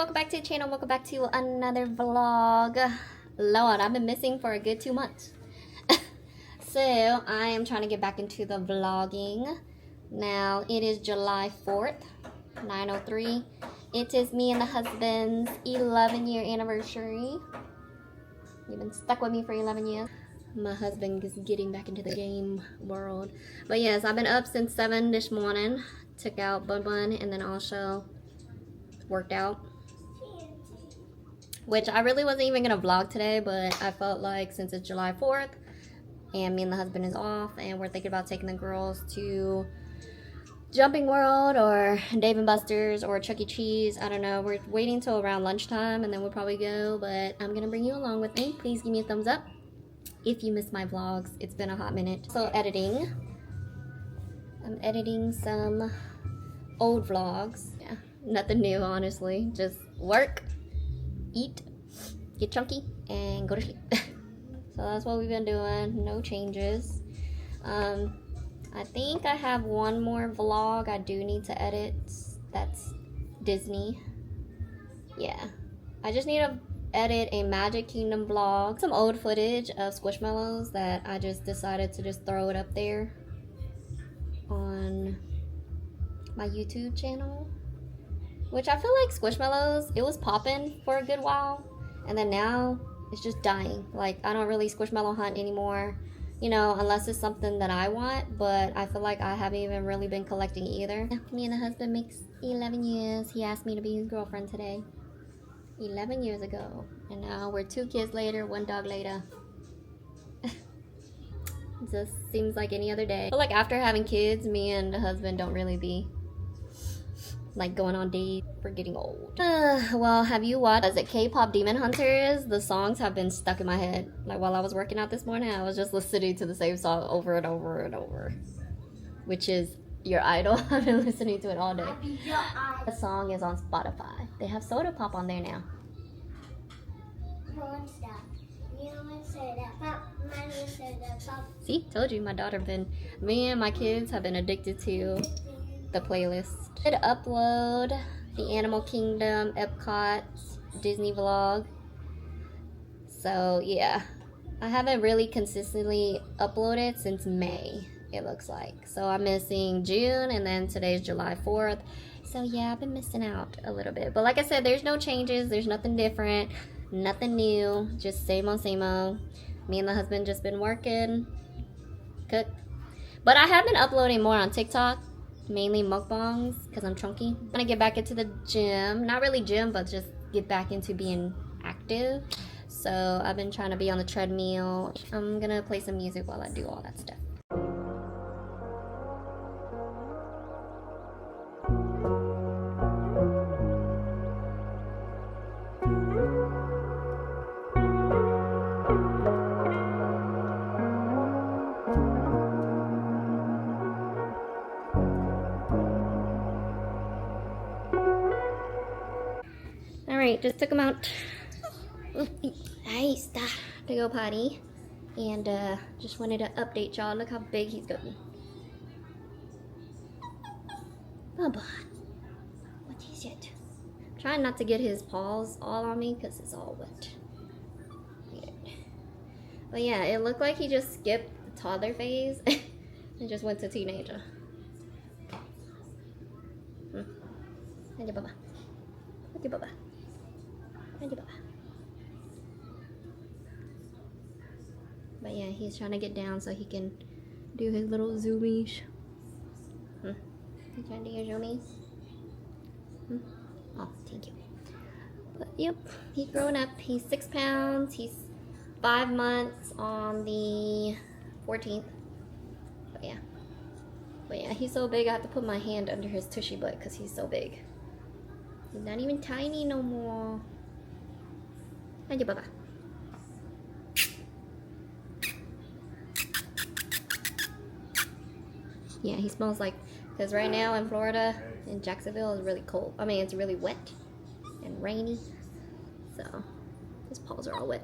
welcome back to the channel. Welcome back to another vlog. Lord, I've been missing for a good 2 months. So I am trying to get back into the vlogging. Now it is July 4th, 9:03. It is me and the husband's 11-year anniversary. You've been stuck with me for 11 years. My husband is getting back into the game world. But yes, I've been up since 7 this morning. Took out Bun and then also worked out. Which I really wasn't even gonna vlog today, but I felt like since it's July 4th and me and the husband is off and we're thinking about taking the girls to Jumping World or Dave & Buster's or Chuckecheese. I don't know. We're waiting till around lunchtime and then we'll probably go, but I'm gonna bring you along with me. Please give me a thumbs up if you missed my vlogs. It's been a hot minute. So editing. I'm editing some old vlogs. Yeah, nothing new, honestly. Just work, eat, get chunky, and go to sleep. So that's what we've been doing. No changes. I think I have one more vlog I do need to edit. That's Disney. Yeah. I just need to edit a Magic Kingdom vlog. Some old footage of Squishmallows that I just decided to just throw it up there on my YouTube channel. Which I feel like Squishmallows, it was popping for a good while. And then now it's just dying. Like, I don't really Squishmallow hunt anymore. You know, unless it's something that I want. But I feel like I haven't even really been collecting either. Me and the husband makes 11 years. He asked me to be his girlfriend today. 11 years ago. And now we're 2 kids later, 1 dog later. It just seems like any other day. But like after having kids, me and the husband don't really be like going on dates. We're getting old. Well, have you watched, is it K-pop Demon Hunters? The songs have been stuck in my head. Like while I was working out this morning, I was just listening to the same song over and over and over. Which is Your Idol. I've been listening to it all day. The song is on Spotify. They have Soda Pop on there now. See, told you, my daughter me and my kids have been addicted to the playlist. I did upload the Animal Kingdom, Epcot, Disney vlog. So yeah, I haven't really consistently uploaded since May, it looks like. So I'm missing June and then today's July 4th. So yeah, I've been missing out a little bit. But like I said, there's no changes, there's nothing different, nothing new, just same old, same old. Me and the husband just been working, cook. But I have been uploading more on TikTok, mainly mukbangs, because I'm chunky. I'm gonna get back into the gym. Not really gym, but just get back into being active. So I've been trying to be on the treadmill. I'm gonna play some music while I do all that stuff. Alright, just took him out. Nice, to go potty. And just wanted to update y'all. Look how big he's gotten. Bubba, what is it? I'm trying not to get his paws all on me because it's all wet. Yeah. But yeah, it looked like he just skipped the toddler phase and just went to teenager. Thank you, Bubba. Thank you, Bubba. Thank you, Bubba. But yeah, he's trying to get down so he can do his little zoomies. You trying to do your zoomies? Oh, thank you. But yep, he's growing up. He's 6 pounds. He's 5 months on the 14th. But yeah, he's so big I have to put my hand under his tushy butt because he's so big. He's not even tiny no more. Thank you, Bubba. Yeah, he smells like, because right now in Florida, in Jacksonville, it's really cold. I mean, it's really wet and rainy. So, his paws are all wet.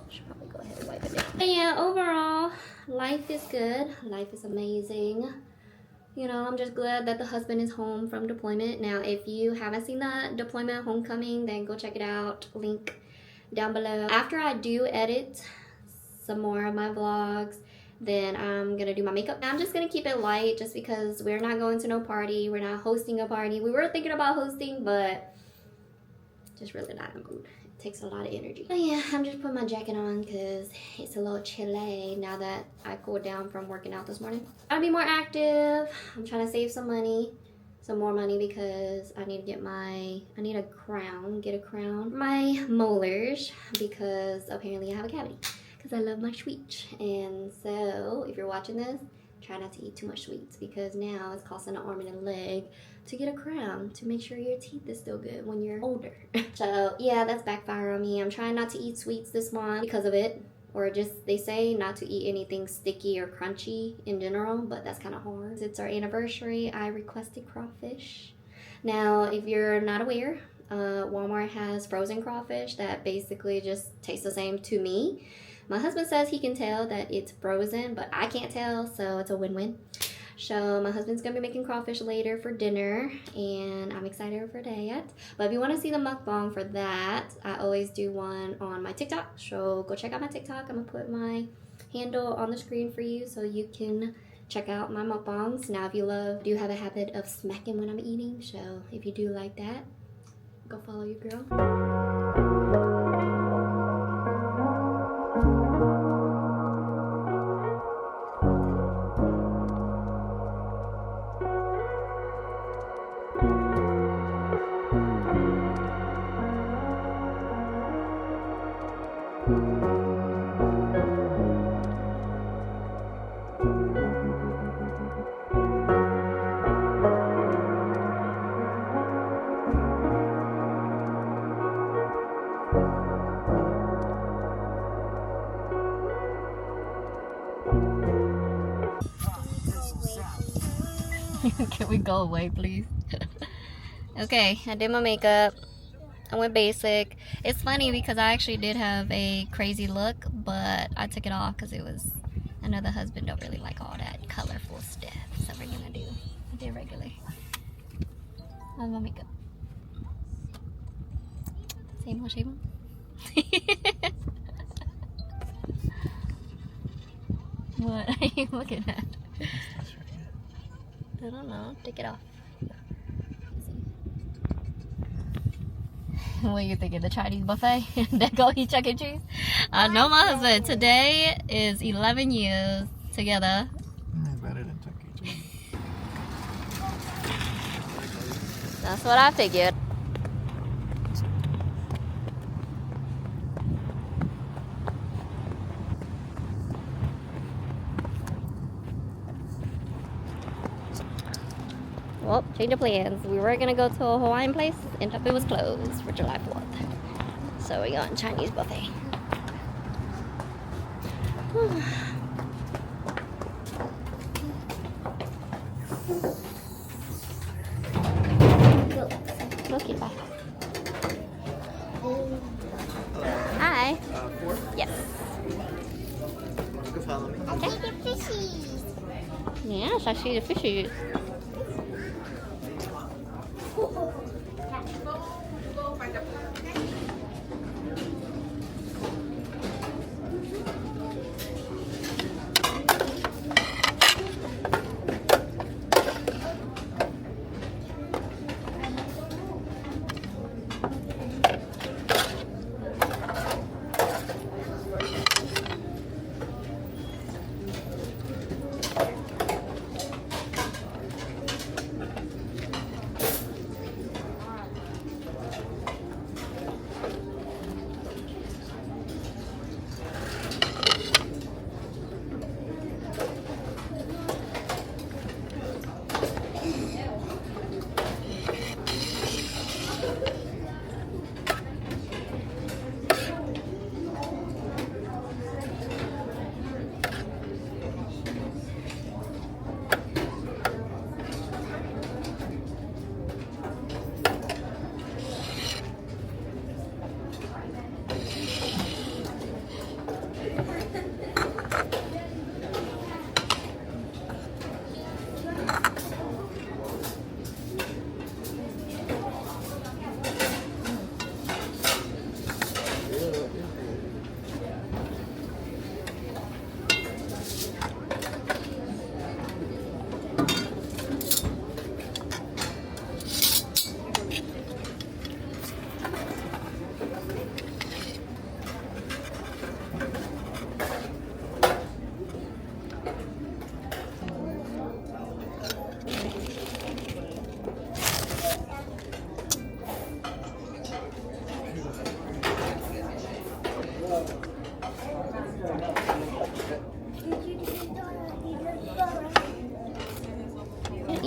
Should probably go ahead and wipe it down. But yeah, overall, life is good. Life is amazing. you know, I'm just glad that the husband is home from deployment. Now, if you haven't seen the deployment homecoming, then go check it out. Link down below. After I do edit some more of my vlogs, then I'm gonna do my makeup. I'm just gonna keep it light just because we're not going to no party. We're not hosting a party. We were thinking about hosting, but just really not in the mood. It takes a lot of energy. But yeah, I'm just putting my jacket on because it's a little chilly now that I cooled down from working out this morning. I'll be more active. I'm trying to save some money. Some more money because I need to get I need a crown, my molars, because apparently I have a cavity because I love my sweets. And so if you're watching this, try not to eat too much sweets because now it's costing an arm and a leg to get a crown to make sure your teeth is still good when you're older. So yeah, that's backfire on me. I'm trying not to eat sweets this month because of it. Or just, they say not to eat anything sticky or crunchy in general, but that's kind of hard. It's our anniversary. I requested crawfish. Now, if you're not aware, Walmart has frozen crawfish that basically just taste the same to me. My husband says he can tell that it's frozen, but I can't tell, so it's a win-win. So my husband's gonna be making crawfish later for dinner, and I'm excited for that. But if you want to see the mukbang for that, I always do one on my TikTok. So go check out my TikTok. I'm gonna put my handle on the screen for you so you can check out my mukbangs. Now, if you do have a habit of smacking when I'm eating, so if you do like that, go follow your girl. Can we go away, please? Okay, I did my makeup. I went basic. It's funny because I actually did have a crazy look, but I took it off because I know the husband don't really like all that colorful stuff. So we're gonna I did regular. How's my makeup? Same old, same old. What are you looking at? I don't know. Take it off. What are you thinking? The Chinese buffet? That go eat Chuckecheese? I know my husband. Today is 11 years together. Better than Chuckecheese. That's what I figured. Well, change of plans. We were gonna go to a Hawaiian place, ended up it was closed for July 4th. So we got a Chinese buffet. Okay, bye. Hi. 4? Yes. You can follow me. Okay. The fishies. Yes, I see the fishes.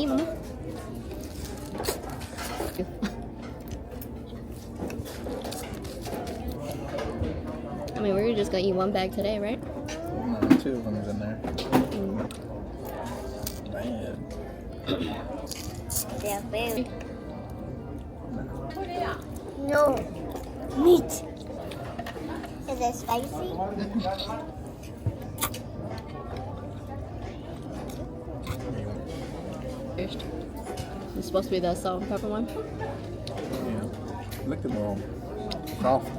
Eat, Mama. I mean, we're just gonna eat one bag today, right? No, 2 of them is in there. Man. No. Meat. Is it spicy? It's supposed to be that salt and pepper one. Yeah. Look at them all. Soft.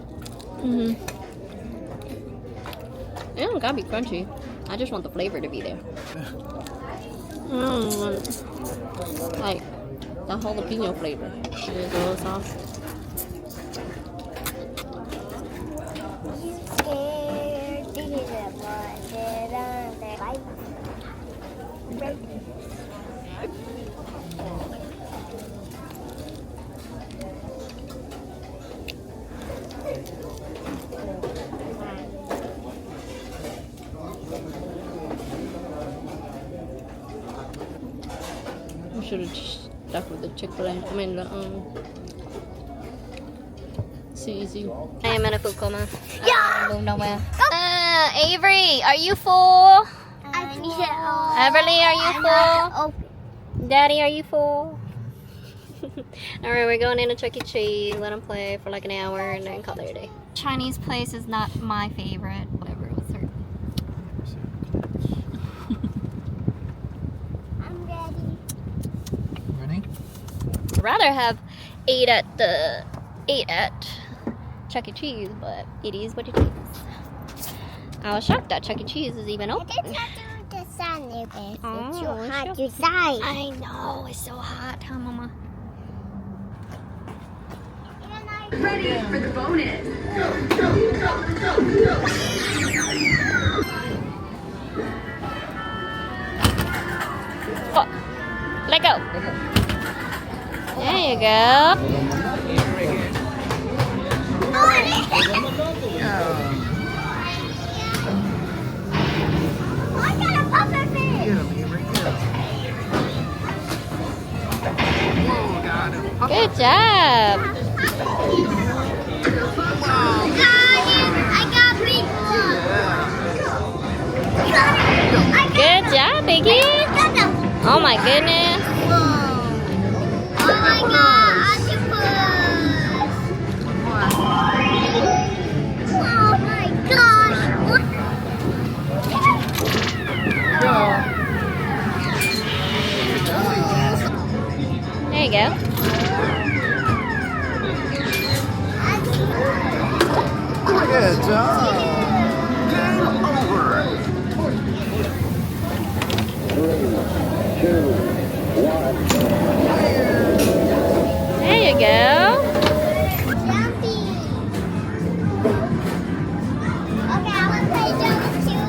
It don't gotta be crunchy. I just want the flavor to be there. Like the jalapeno flavor. It is a little soft. Scared. This is a We should have stuck with the Chick-fil-A. I mean the CEC. I am in a food coma. Yeah. Move nowhere. Avery, are you full? Everly, are you full? Daddy, are you full? Alright, we're going into Chuckecheese. Let them play for like an hour and then call it a day. Chinese place is not my favorite. Whatever, with her. I'm ready. Ready? I'd rather have ate at Chuckecheese, but it is what it is. I was shocked that Chuckecheese is even open. It's not the sun. It's too Oh, hot sure. outside. I know, it's so hot, huh, Mama? Ready for the bonus. Oh, let go. There you go. I got a puffer fish. Get him, Avery, get him. Whoa, got him. Good job. I got big one. Good job, Biggie. Oh my goodness. Oh my god, octopus! Oh my gosh! There you go. Good job. Game over. 3, 2, 1. There you go. Jumping! Okay, I want to play jump too.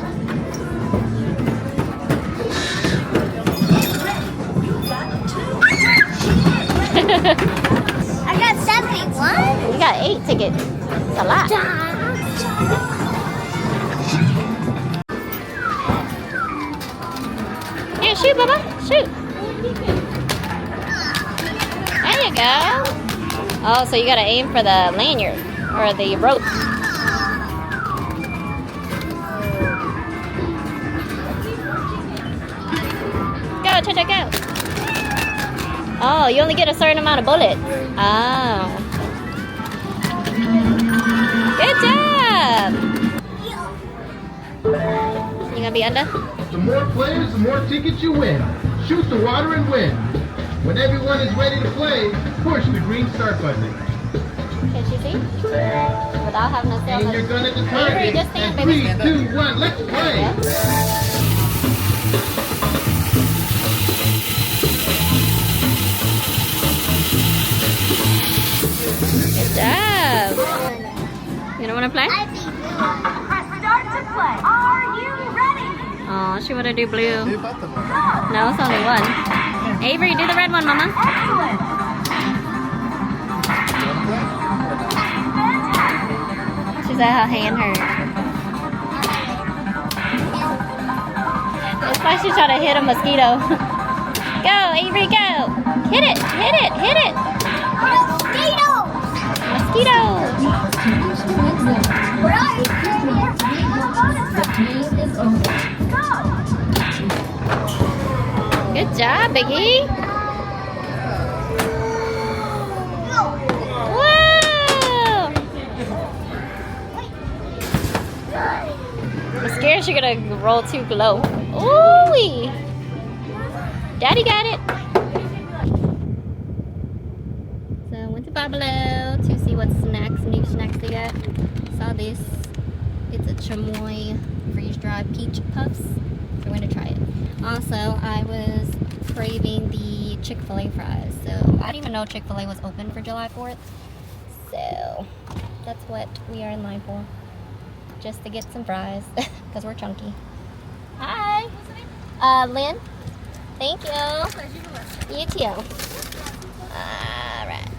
I got 71. We got 8 tickets. It's a lot. Here, shoot, Bubba. Shoot. There you go. Oh, so you gotta aim for the lanyard or the rope. Go, Cha-Cha, go. Oh, you only get a certain amount of bullets. Oh. Good job. You gonna be under? The more players, the more tickets you win. Shoot the water and win. When everyone is ready to play, push the green start button. Can she see? Without having to And you're gonna the target. just stand, And baby. 3, 2, 1, let's play. Yeah. Good job. You don't want to play? I think Press start to play. Are you ready? Oh, she want to do blue. Do both of them. No, it's only one. Avery, do the red one, Mama. Excellent. She said her hand hurt. That's why she tried to hit a mosquito. Go, Avery, go. Hit it, hit it, hit it. Mosquitoes. Where are you? Good job, Biggie. Whoa! I'm scared she's gonna roll too low. Ooh-wee. Daddy got it. So I went to Five Below to see what new snacks they got. Saw this. It's a chamoy freeze-dried peach puffs. So we're gonna try it. Also, I was craving the Chick-fil-A fries. So I didn't even know Chick-fil-A was open for July 4th. So that's what we are in line for. Just to get some fries because we're chunky. Hi. Lynn. Thank you. You too. Alright.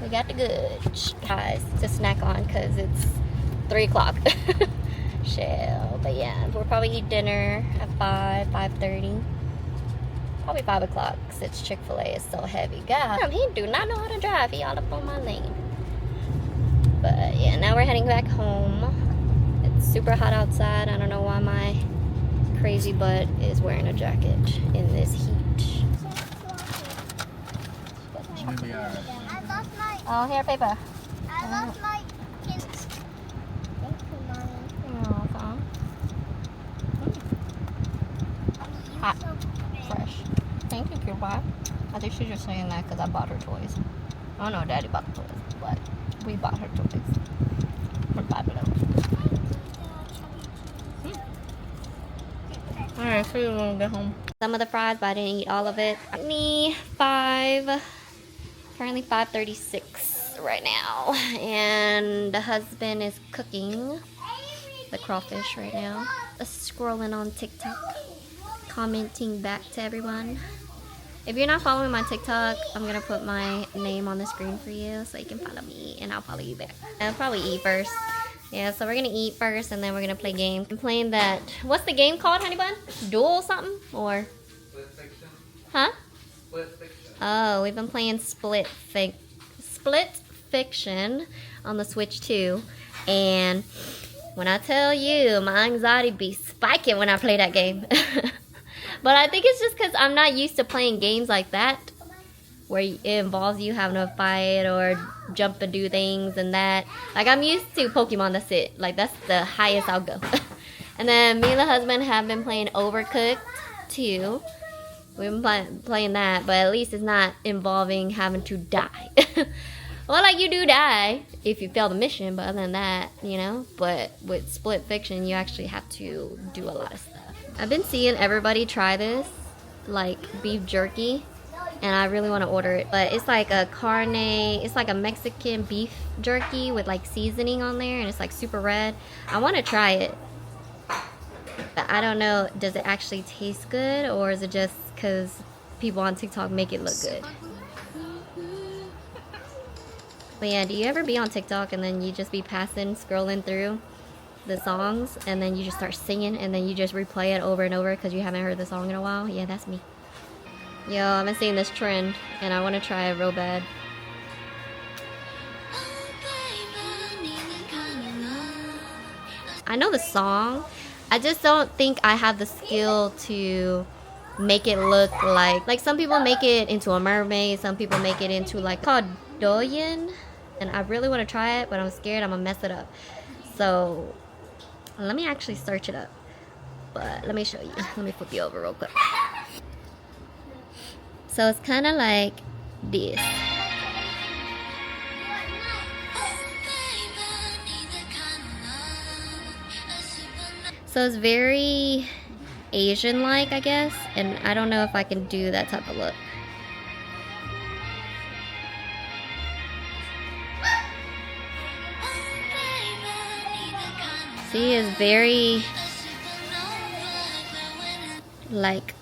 We got the goods. Guys, to snack on because it's 3 o'clock. But yeah, we'll probably eat dinner at 5:30. Probably 5 o'clock since Chick-fil-A is so heavy. God, he do not know how to drive. He all up on my lane. But yeah, now we're heading back home. It's super hot outside. I don't know why my crazy butt is wearing a jacket in this heat. Maybe I lost my. Oh, here, paper. I lost my. Hot. Fresh. Thank you, Cuba. I think she's just saying that because I bought her toys. I don't know, Daddy bought the toys, but we bought her toys. For $5. Alright, so we're gonna get home. Some of the fries, but I didn't eat all of it. Currently 5:36 right now. And the husband is cooking the crawfish right now. Scrolling on TikTok, commenting back to everyone. If you're not following my TikTok, I'm gonna put my name on the screen for you so you can follow me and I'll follow you back. I'll probably eat first. Yeah, so we're gonna eat first and then we're gonna play games. I'm playing that, what's the game called, honey bun? Duel something? Or? Split Fiction. Huh? Split Fiction. Oh, we've been playing Split Fiction on the Switch too. And when I tell you, my anxiety be spiking when I play that game. But I think it's just because I'm not used to playing games like that, where it involves you having to fight or jump and do things and that. Like, I'm used to Pokemon, that's it. Like, that's the highest I'll go. And then me and the husband have been playing Overcooked too. We've been playing that, but at least it's not involving having to die. Well, like, you do die if you fail the mission, but other than that, you know. But with Split Fiction, you actually have to do a lot of stuff. I've been seeing everybody try this, like beef jerky, and I really want to order it. But it's like a carne, it's like a Mexican beef jerky with like seasoning on there, and it's like super red. I want to try it, but I don't know, does it actually taste good, or is it just because people on TikTok make it look good? But yeah, do you ever be on TikTok and then you just be passing, scrolling through the songs, and then you just start singing, and then you just replay it over and over because you haven't heard the song in a while? Yeah, that's me. Yo, I've been seeing this trend, and I want to try it real bad. I know the song. I just don't think I have the skill to make it look like some people make it into a mermaid, some people make it into like called Doyen, and I really want to try it, but I'm scared I'm gonna mess it up. So let me actually search it up, but let me show you. Let me flip you over real quick. So it's kind of like this. So it's very Asian-like, I guess, and I don't know if I can do that type of look. See, it's very like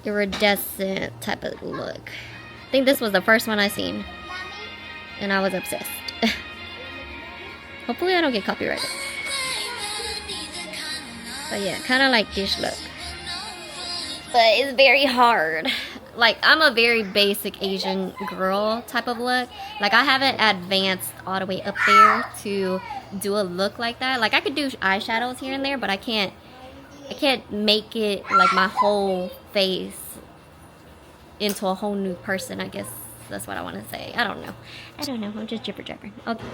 iridescent type of look. I think this was the first one I seen, and I was obsessed. Hopefully I don't get copyrighted. But yeah, kind of like this look. but it's very hard. Like, I'm a very basic Asian girl type of look. Like, I haven't advanced all the way up there to do a look like that. Like, I could do eyeshadows here and there, but I can't make it like my whole face into a whole new person, I guess that's what I want to say. I don't know. I'm just jibber jabbering. Okay.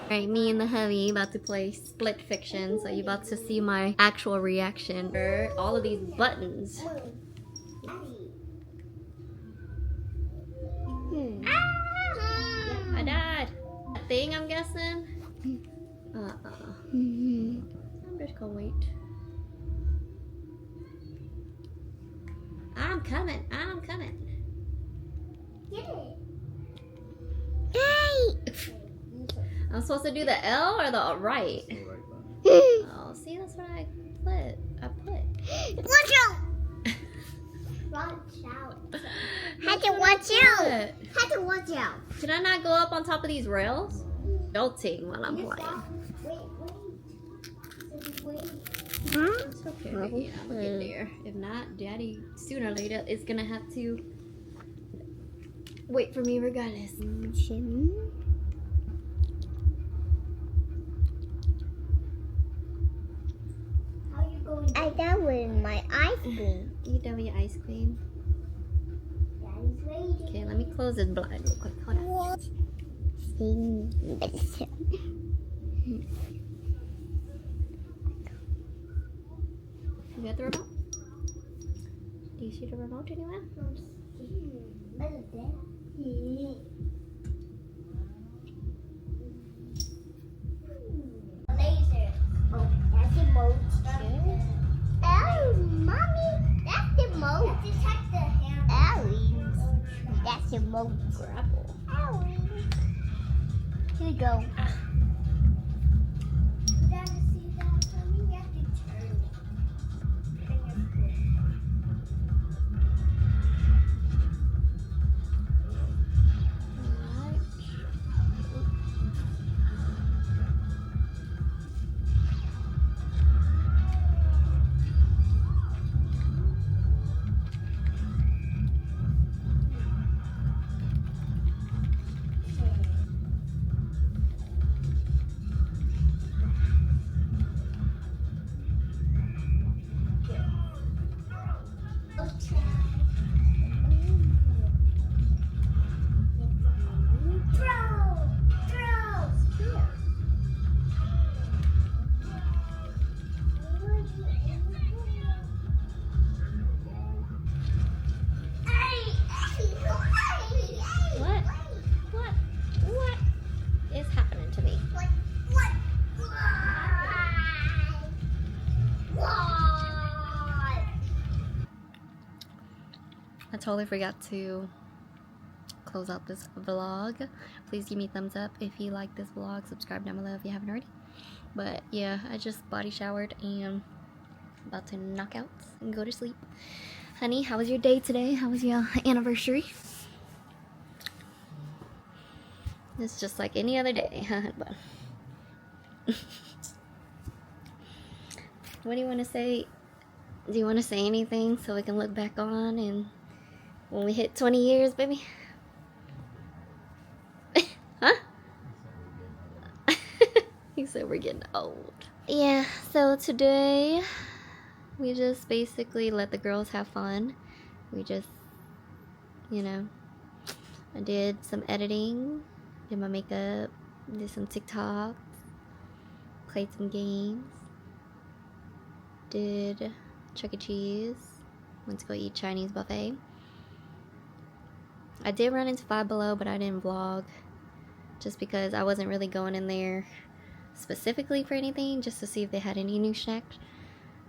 Alright, me and the hubby about to play Split Fiction, so you're about to see my actual reaction for all of these buttons. I died. A thing, I'm guessing? I'm just gonna wait. I'm coming. Get it. I'm supposed to do the L or the right? Right button. Oh, see, that's what I put. Watch out. Watch out. Had to watch out. Had to watch out. Should I not go up on top of these rails? Belting while I'm playing. Wait. It's okay. Yeah, we'll get there. If not, Daddy, sooner or later, is gonna have to wait for me regardless. I done with my ice cream. You done with your ice cream? Daddy's waiting. Okay, let me close this blind real quick. Hold on. You got the remote? Do you see the remote anywhere? Laser. Oh, that's the mode. Oh, mommy, that's the mode. Detect the hand. That's the mode. Grapple. Here we go. You got to see that, mommy. You have to turn it. What is happening to me? I totally forgot to close out this vlog. Please give me a thumbs up if you like this vlog. Subscribe down below if you haven't already. But yeah, I just body showered and about to knock out and go to sleep. Honey, how was your day today? How was your anniversary? It's just like any other day, huh? But what do you want to say? Do you want to say anything so we can look back on and when we hit 20 years, baby? Huh? He said we're getting old. Yeah, so today we just basically let the girls have fun. We just, you know, I did some editing, did my makeup, did some TikToks, played some games, did Chuckecheese, went to go eat Chinese buffet. I did run into Five Below, but I didn't vlog just because I wasn't really going in there specifically for anything, just to see if they had any new snacks.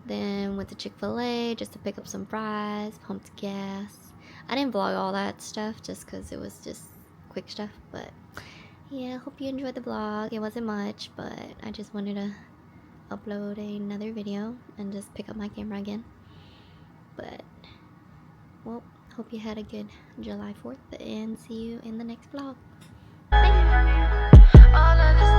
Then went to Chick-fil-A just to pick up some fries, pumped gas. I didn't vlog all that stuff just because it was just quick stuff, but yeah, I hope you enjoyed the vlog. It wasn't much, but I just wanted to upload another video and just pick up my camera again. But well, Hope you had a good July 4th and see you in the next vlog. All of this